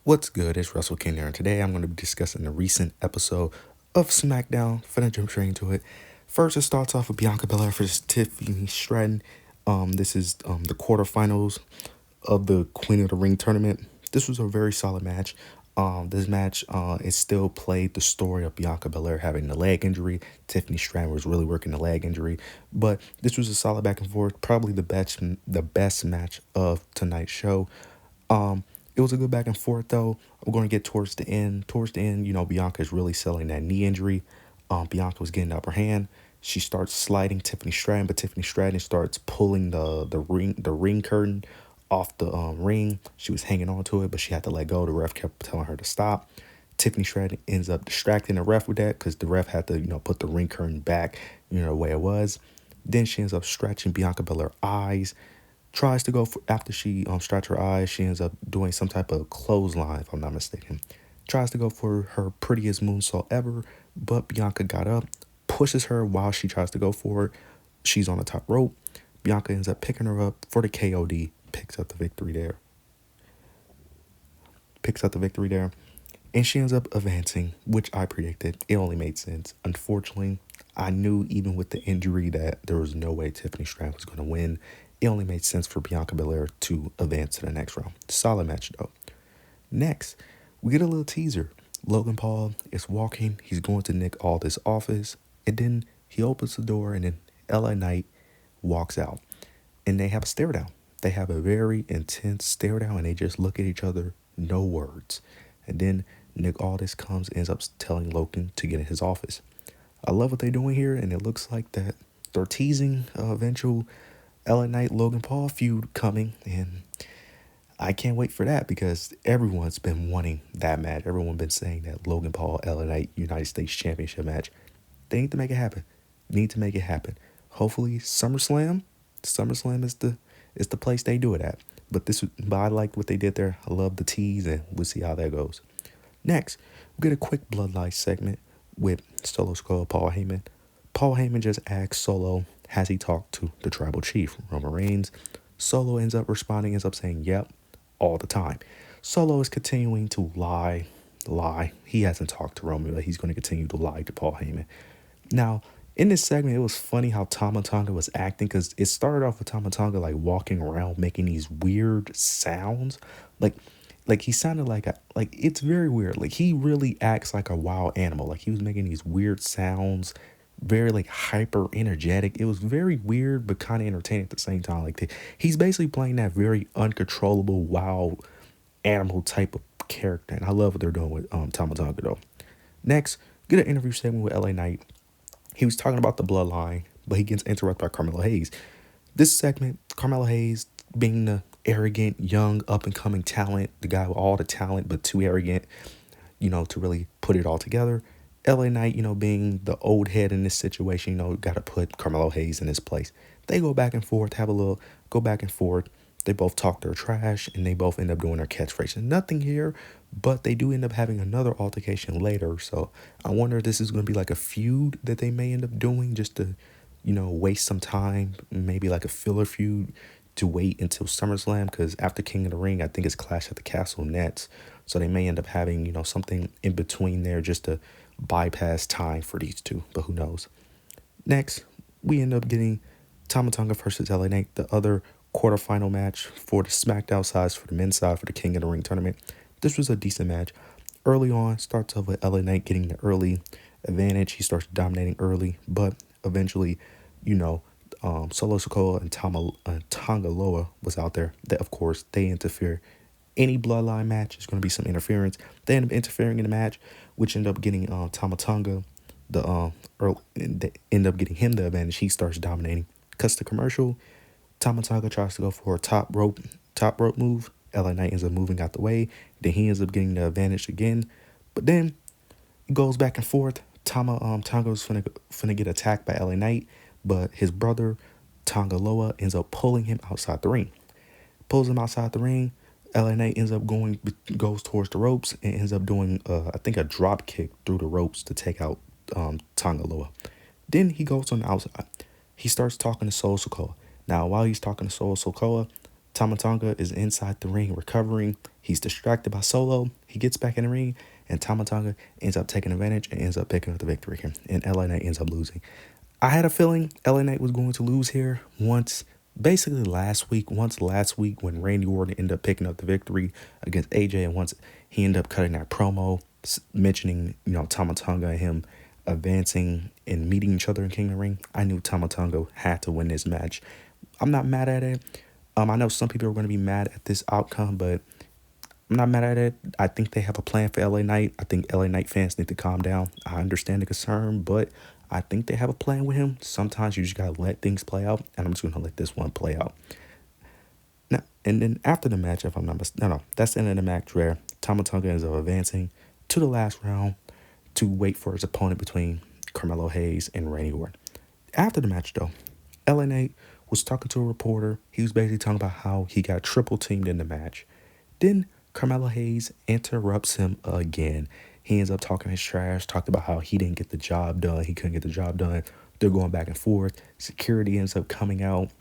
What's good? It's Russell King here, and today I'm going to be discussing the recent episode of Smackdown. Finna jump straight into it. First, it starts off with Bianca Belair versus Tiffany Straton. This is the quarterfinals of the Queen of the Ring tournament. This was a very solid match. This match it still played the story of Bianca Belair having the leg injury. Tiffany Stratton was really working the leg injury, but this was a solid back and forth. Probably the best match of tonight's show. It was a good back and forth though. We're going to get towards the end. Towards the end, Bianca's really selling that knee injury. Bianca was getting the upper hand. She starts sliding Tiffany Stratton, but Tiffany Stratton starts pulling the ring curtain off the ring. She was hanging on to it, but she had to let go. The ref kept telling her to stop. Tiffany Stratton ends up distracting the ref with that because the ref had to, put the ring curtain back, the way it was. Then she ends up scratching Bianca Belair's eyes. Tries to go for, after she scratched her eyes, she ends up doing some type of clothesline, if I'm not mistaken. Tries to go for her prettiest moonsault ever, but Bianca got up, pushes her while she tries to go for it. She's on the top rope. Bianca ends up picking her up for the KOD, picks up the victory there. Picks up the victory there. And she ends up advancing, which I predicted. It only made sense. Unfortunately, I knew even with the injury that there was no way Tiffany Stratton was going to win. It only made sense for Bianca Belair to advance to the next round. Solid match, though. Next, we get a little teaser. Logan Paul is walking. He's going to Nick Aldis' office. And then he opens the door, and then LA Knight walks out. And they have a stare down. They have a very intense stare down, and they just look at each other, no words. And then Nick Aldis comes, ends up telling Logan to get in his office. I love what they're doing here, and it looks like that they're teasing eventual LA Knight Logan Paul feud coming, and I can't wait for that because everyone's been wanting that match. Everyone's been saying that Logan Paul LA Knight United States Championship match. They need to make it happen. Need to make it happen. Hopefully SummerSlam. SummerSlam is the place they do it at. But I liked what they did there. I love the tease, and we'll see how that goes. Next, we get a quick Bloodline segment with Solo Sikoa, Paul Heyman. Paul Heyman just asks Solo, has he talked to the tribal chief, Roman Reigns? Solo ends up responding, ends up saying, yep, all the time. Solo is continuing to lie. He hasn't talked to Roman, but he's going to continue to lie to Paul Heyman. Now, in this segment, it was funny how Tama Tonga was acting because it started off with Tama Tonga like walking around making these weird sounds. Like he sounded like it's very weird. Like he really acts like a wild animal. Like he was making these weird sounds, very like hyper energetic. It was very weird but kind of entertaining at the same time. He's basically playing that very uncontrollable wild animal type of character, and I love what they're doing with Tama Tonga though. Next, get an interview segment with LA Knight. He was talking about the bloodline, but he gets interrupted by Carmelo Hayes. This segment, Carmelo Hayes being the arrogant, young, up and coming talent, the guy with all the talent, but too arrogant, to really put it all together. LA Knight, being the old head in this situation, got to put Carmelo Hayes in his place. They go back and forth, go back and forth. They both talk their trash, and they both end up doing their catchphrases. Nothing here, but they do end up having another altercation later. So I wonder if this is going to be like a feud that they may end up doing just to, waste some time. Maybe like a filler feud to wait until SummerSlam, because after King of the Ring, I think it's Clash at the Castle Nets. So they may end up having, something in between there just to bypass time for these two, but who knows. Next, we end up getting Tama Tonga versus LA Knight, the other quarterfinal match for the Smackdown sides for the men's side for the King of the Ring tournament. This was a decent match. Early on, starts off with LA Knight getting the early advantage. He starts dominating early, but eventually, Solo Sikoa and Tonga Loa was out there. That, of course, they interfere. Any bloodline match is going to be some interference. They end up interfering in the match, which end up getting Tama Tonga they end up getting him the advantage. He starts dominating. Cuts the commercial. Tama Tonga tries to go for a top rope move. LA Knight ends up moving out the way. Then he ends up getting the advantage again. But then it goes back and forth. Tonga was finna get attacked by LA Knight, but his brother Tonga Loa ends up pulling him outside the ring. Pulls him outside the ring. LA Knight goes towards the ropes and ends up doing I think a drop kick through the ropes to take out Tonga Loa. Then he goes on the outside. He starts talking to Solo Sikoa. Now, while he's talking to Solo Sikoa, Tama Tonga is inside the ring recovering. He's distracted by Solo. He gets back in the ring, and Tama Tonga ends up taking advantage and ends up picking up the victory here. And LA Knight ends up losing. I had a feeling LA Knight was going to lose here basically once last week when Randy Orton ended up picking up the victory against AJ, and once he ended up cutting that promo mentioning, Tama Tonga and him advancing and meeting each other in King of the Ring, I knew Tama Tonga had to win this match. I'm not mad at it. I know some people are going to be mad at this outcome, but I'm not mad at it. I think they have a plan for LA Knight. I think LA Knight fans need to calm down. I understand the concern, but I think they have a plan with him. Sometimes you just got to let things play out, and I'm just going to let this one play out. Now, and then after the match, if I'm not mistaken, no, that's the end of the match where Tama Tonga ends up advancing to the last round to wait for his opponent between Carmelo Hayes and Randy Orton. After the match, though, LA Knight was talking to a reporter. He was basically talking about how he got triple teamed in the match. Then Carmelo Hayes interrupts him again. He ends up talking his trash, talked about how he didn't get the job done. He couldn't get the job done. They're going back and forth. Security ends up coming out.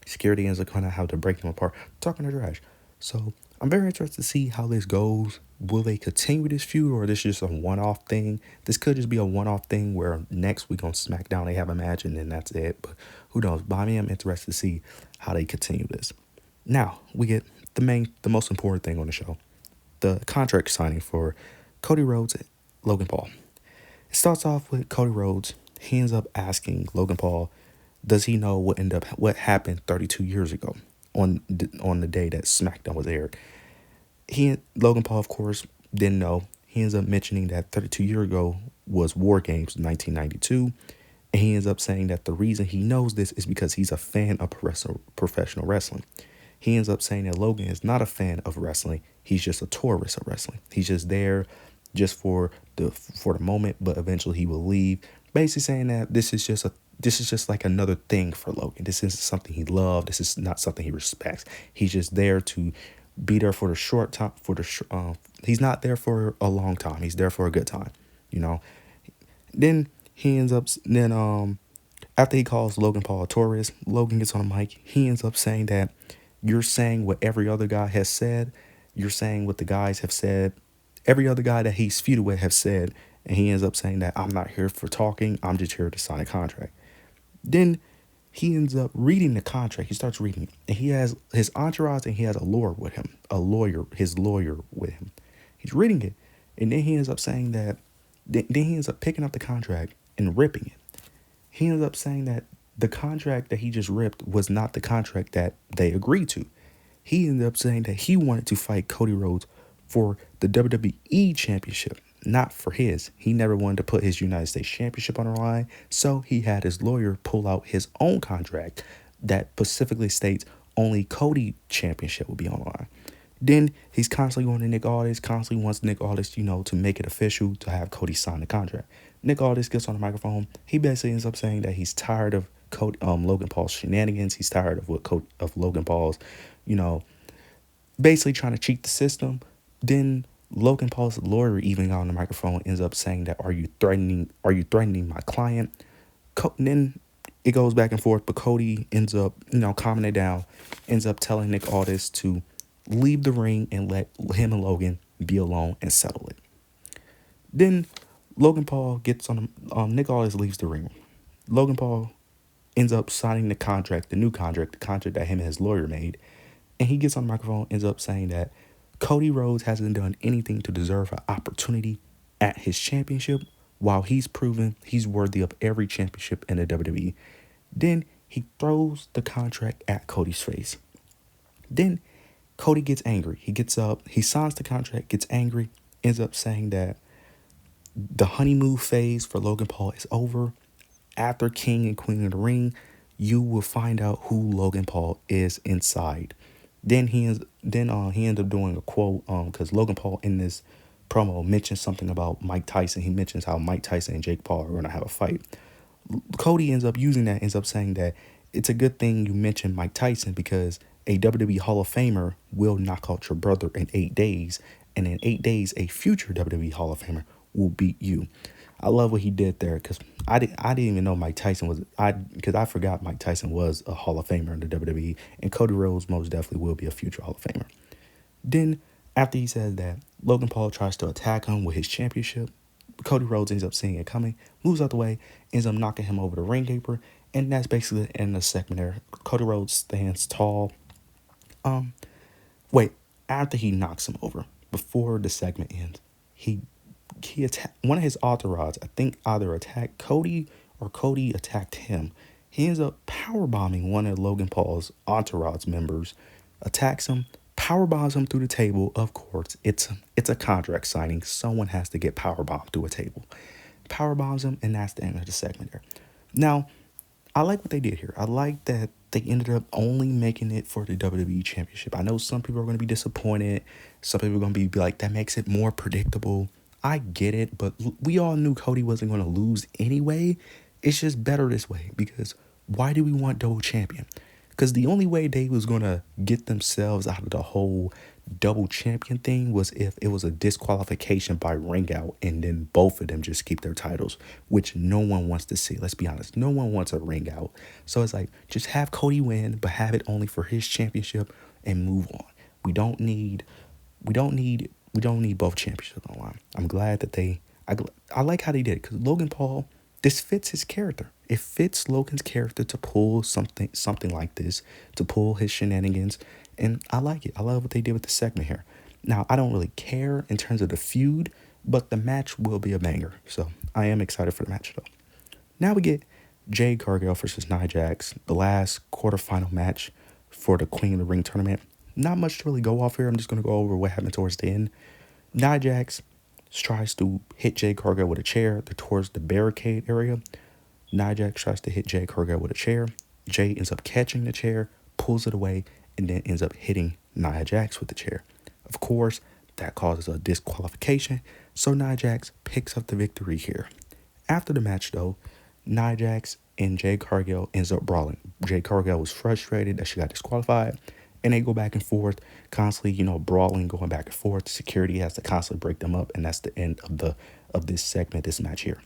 Security ends up kind of how to break them apart, talking their trash. So I'm very interested to see how this goes. Will they continue this feud, or is this just a one-off thing? This could just be a one-off thing where next week on Smackdown they have a match and then that's it. But who knows? By me, I'm interested to see how they continue this. Now we get the most important thing on the show, the contract signing for Cody Rhodes and Logan Paul. It starts off with Cody Rhodes. He ends up asking Logan Paul, does he know what happened 32 years ago on the day that SmackDown was aired? Logan Paul, of course, didn't know. He ends up mentioning that 32 years ago was War Games 1992. And he ends up saying that the reason he knows this is because he's a fan of professional wrestling. He ends up saying that Logan is not a fan of wrestling. He's just a tourist of wrestling. He's just there just for the moment, but eventually he will leave. Basically saying that this is just like another thing for Logan. This isn't something he loved. This is not something he respects. He's just there to be there for the short time. He's not there for a long time. He's there for a good time. Then he ends up after he calls Logan Paul a tourist, Logan gets on the mic. He ends up saying that you're saying what every other guy has said. You're saying what the guys have said. Every other guy that he's feuded with have said. And he ends up saying that I'm not here for talking. I'm just here to sign a contract. Then he ends up reading the contract. He starts reading it. And he has his entourage and he has his lawyer with him. He's reading it. And then he ends up saying that, then he ends up picking up the contract and ripping it. He ends up saying that the contract that he just ripped was not the contract that they agreed to. He ended up saying that he wanted to fight Cody Rhodes for the WWE Championship, not for his. He never wanted to put his United States Championship on the line, so he had his lawyer pull out his own contract that specifically states only Cody Championship will be on the line. Then he's constantly going to Nick Aldis, constantly wants Nick Aldis, to make it official to have Cody sign the contract. Nick Aldis gets on the microphone. He basically ends up saying that he's tired of Logan Paul's shenanigans. He's tired of Logan Paul's, basically trying to cheat the system. Then Logan Paul's lawyer even got on the microphone, ends up saying that, are you threatening my client? Then it goes back and forth, but Cody ends up, calming it down, ends up telling Nick Aldis to leave the ring and let him and Logan be alone and settle it. Then Logan Paul gets on Nick Aldis leaves the ring. Logan Paul ends up signing the new contract, the contract that him and his lawyer made. And he gets on the microphone, ends up saying that Cody Rhodes hasn't done anything to deserve an opportunity at his championship, while he's proven he's worthy of every championship in the WWE. Then he throws the contract at Cody's face. Then Cody gets angry. He gets up, he signs the contract, gets angry, ends up saying that the honeymoon phase for Logan Paul is over. After King and Queen of the Ring, you will find out who Logan Paul is inside. Then he ended up doing a quote because Logan Paul in this promo mentions something about Mike Tyson. He mentions how Mike Tyson and Jake Paul are going to have a fight. Cody ends up using that, ends up saying that it's a good thing you mentioned Mike Tyson because a WWE Hall of Famer will knock out your brother in 8 days. And in 8 days, a future WWE Hall of Famer will beat you. I love what he did there because I didn't even know Mike Tyson was because I forgot Mike Tyson was a Hall of Famer in the WWE, and Cody Rhodes most definitely will be a future Hall of Famer. Then after he says that, Logan Paul tries to attack him with his championship. Cody Rhodes ends up seeing it coming, moves out the way, ends up knocking him over the ring apron, and that's basically the end of the segment there. Cody Rhodes stands tall. Um, Wait, after he knocks him over, before the segment ends, he attacked one of his entourage. I think either attacked Cody or Cody attacked him. He ends up power bombing one of Logan Paul's entourage members, attacks him, power bombs him through the table. Of course, it's a contract signing. Someone has to get power bombed through a table. Power bombs him, and that's the end of the segment there. Now, I like what they did here. I like that they ended up only making it for the WWE Championship. I know some people are going to be disappointed. Some people are going to be like, that makes it more predictable. I get it, but we all knew Cody wasn't going to lose anyway. It's just better this way because why do we want double champion? Because the only way they was going to get themselves out of the whole double champion thing was if it was a disqualification by ring out and then both of them just keep their titles, which no one wants to see. Let's be honest. No one wants a ring out. So it's like, just have Cody win, but have it only for his championship and move on. We don't need both championships on the line. I'm glad that I like how they did it because Logan Paul, this fits his character. It fits Logan's character to pull something like this, to pull his shenanigans, and I like it. I love what they did with the segment here. Now, I don't really care in terms of the feud, but the match will be a banger. So I am excited for the match though. Now we get Jade Cargill versus Nia Jax, the last quarterfinal match for the Queen of the Ring tournament. Not much to really go off here. I'm just going to go over what happened towards the end. Nia Jax tries to hit Jade Cargill with a chair towards the barricade area. Nia Jax tries to hit Jade Cargill with a chair. Jade ends up catching the chair, pulls it away, and then ends up hitting Nia Jax with the chair. Of course, that causes a disqualification, so Nia Jax picks up the victory here. After the match, though, Nia Jax and Jade Cargill ends up brawling. Jade Cargill was frustrated that she got disqualified, and they go back and forth, constantly, brawling, going back and forth. Security has to constantly break them up, and that's the end of this segment, this match here.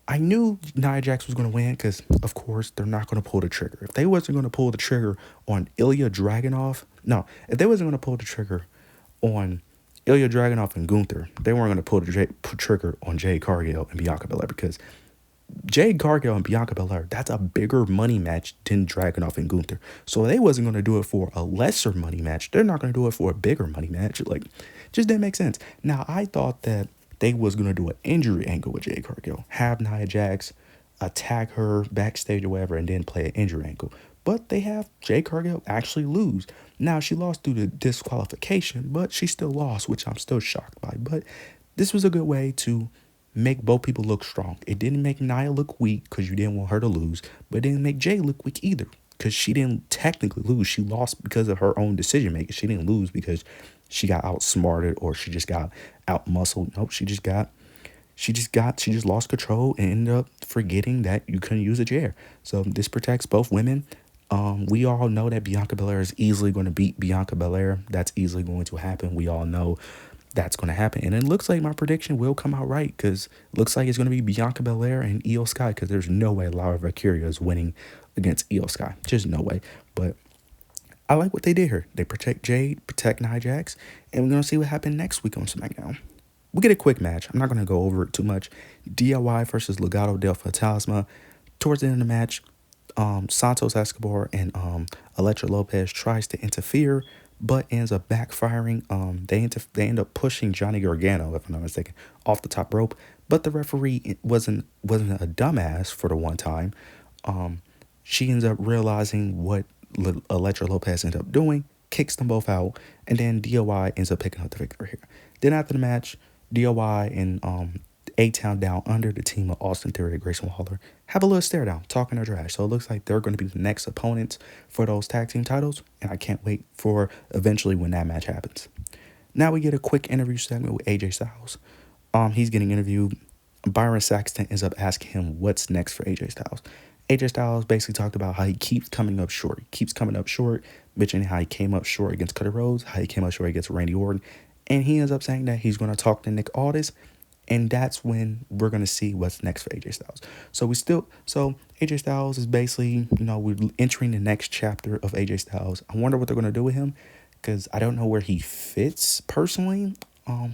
I knew Nia Jax was going to win because, of course, they're not going to pull the trigger. If they wasn't going to pull the trigger on if they wasn't going to pull the trigger on Ilya Dragunov and Gunther, they weren't going to pull the trigger on Jade Cargill and Bianca Belair because Jade Cargill and Bianca Belair, that's a bigger money match than Dragunov and Gunther. So they wasn't going to do it for a lesser money match. They're not going to do it for a bigger money match. Just didn't make sense. Now, I thought that they was going to do an injury angle with Jade Cargill. Have Nia Jax attack her backstage or whatever and then play an injury angle. But they have Jade Cargill actually lose. Now, she lost due to disqualification, but she still lost, which I'm still shocked by. But this was a good way to make both people look strong. It didn't make Nia look weak because you didn't want her to lose, but it didn't make Jade look weak either because she didn't technically lose. She lost because of her own decision making. She didn't lose because she got outsmarted or she just got out muscled. Nope, she just lost control and ended up forgetting that you couldn't use a chair. So this protects both women. We all know that Bianca Belair is easily going to beat Bianca Belair. That's easily going to happen. We all know that's going to happen. And it looks like my prediction will come out right because it looks like it's going to be Bianca Belair and Io Sky because there's no way Laura Valkyria is winning against Io Sky. Just no way. But I like what they did here. They protect Jade, protect Nia Jax, and we're going to see what happened next week on SmackDown. We get a quick match. I'm not going to go over it too much. DIY versus Legato Delirious. Towards the end of the match, Santos Escobar and Elektra Lopez tries to interfere, but ends up backfiring. They end up pushing Johnny Gargano, if I'm not mistaken, off the top rope. But the referee wasn't a dumbass for the one time. She ends up realizing what Elektra Lopez ended up doing, kicks them both out, and then DIY ends up picking up the victory here. Then after the match, DIY and A-Town Down Under, the team of Austin Theory and Grayson Waller, have a little stare down, talking their trash. So it looks like they're going to be the next opponents for those tag team titles, and I can't wait for eventually when that match happens. Now we get a quick interview segment with AJ Styles. He's getting interviewed. Byron Saxton ends up asking him what's next for AJ Styles. AJ Styles basically talked about how he keeps coming up short. Mentioning how he came up short against Cody Rhodes, how he came up short against Randy Orton, and he ends up saying that he's going to talk to Nick Aldis And that's when we're gonna see what's next for AJ Styles. So AJ Styles is basically, we're entering the next chapter of AJ Styles. I wonder what they're gonna do with him, because I don't know where he fits personally.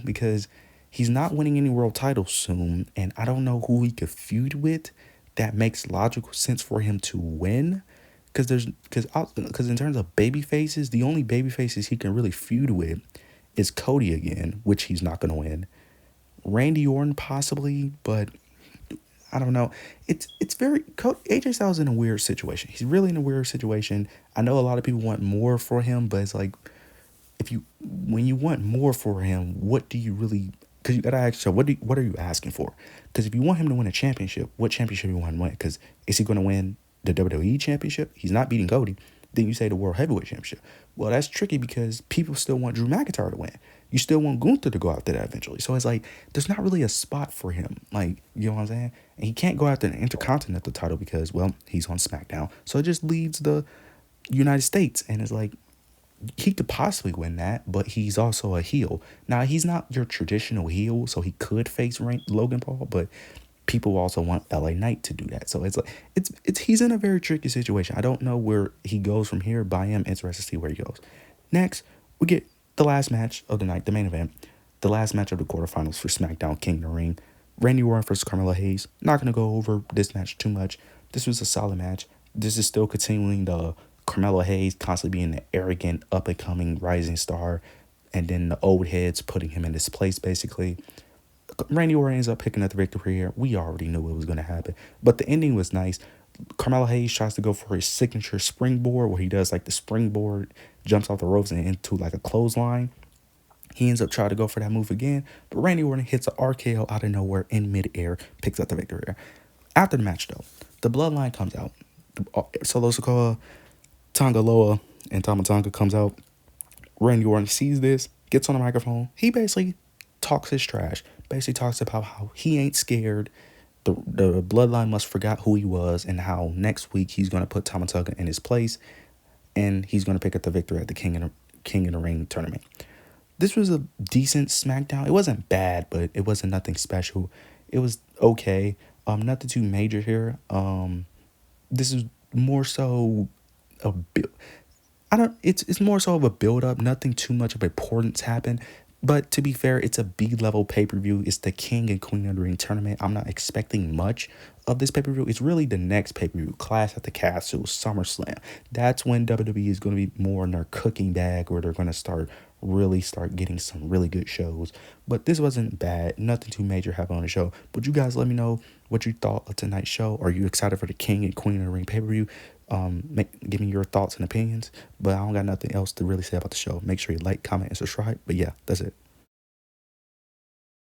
Because he's not winning any world titles soon, and I don't know who he could feud with that makes logical sense for him to win. Because in terms of baby faces, the only baby faces he can really feud with is Cody again, which he's not gonna win. Randy Orton possibly, but I don't know. It's very AJ Styles in a weird situation. He's really in a weird situation. I know a lot of people want more for him, but it's like, when you want more for him, what do you really? Because you gotta ask yourself, what are you asking for? Because if you want him to win a championship, what championship you want to win? Because is he going to win the WWE championship? He's not beating Cody. Then you say the World Heavyweight Championship. Well, that's tricky because people still want Drew McIntyre to win. You still want Gunther to go after that eventually. So it's like there's not really a spot for him. Like, you know what I'm saying? And he can't go after the Intercontinental title because, well, he's on Smackdown. So it just leaves the United States, and it's like, he could possibly win that, but he's also a heel. Now, he's not your traditional heel, so he could face Logan Paul, but people also want LA Knight to do that. So it's like he's in a very tricky situation. I don't know where he goes from here, but I am interested to see where he goes. Next, we get the last match of the night, the main event, the last match of the quarterfinals for SmackDown King of the Ring. Randy Orton versus Carmelo Hayes. Not going to go over this match too much. This was a solid match. This is still continuing the Carmelo Hayes constantly being the arrogant, up-and-coming rising star, and then the old heads putting him in his place, basically. Randy Orton ends up picking up the victory here. We already knew it was going to happen, but the ending was nice. Carmelo Hayes tries to go for his signature springboard, where he does like the springboard, jumps off the ropes and into like a clothesline. He ends up trying to go for that move again, but Randy Orton hits an RKO out of nowhere in midair, picks up the victory. After the match, though, the Bloodline comes out. Solo Sikoa, Tonga Loa, and Tama Tonga comes out. Randy Orton sees this, gets on the microphone. He basically talks his trash. Basically talks about how he ain't scared. The Bloodline must forgot who he was, and how next week he's going to put Tama Tonga in his place, and he's going to pick up the victory at the King in the Ring tournament. This was a decent SmackDown. It wasn't bad, but it wasn't nothing special. It was okay. Nothing too major here. This is more so a bit. It's more so of a build up. Nothing too much of importance happened. But to be fair, it's a B-level pay-per-view. It's the King and Queen of the Ring tournament. I'm not expecting much of this pay-per-view. It's really the next pay-per-view, Clash at the Castle, SummerSlam. That's when WWE is going to be more in their cooking bag, where they're going to start getting some really good shows. But this wasn't bad. Nothing too major happened on the show. But you guys let me know what you thought of tonight's show. Are you excited for the King and Queen of the Ring pay-per-view? Give me your thoughts and opinions. But I don't got nothing else to really say about the show. Make sure you like, comment, and subscribe. But yeah, that's it.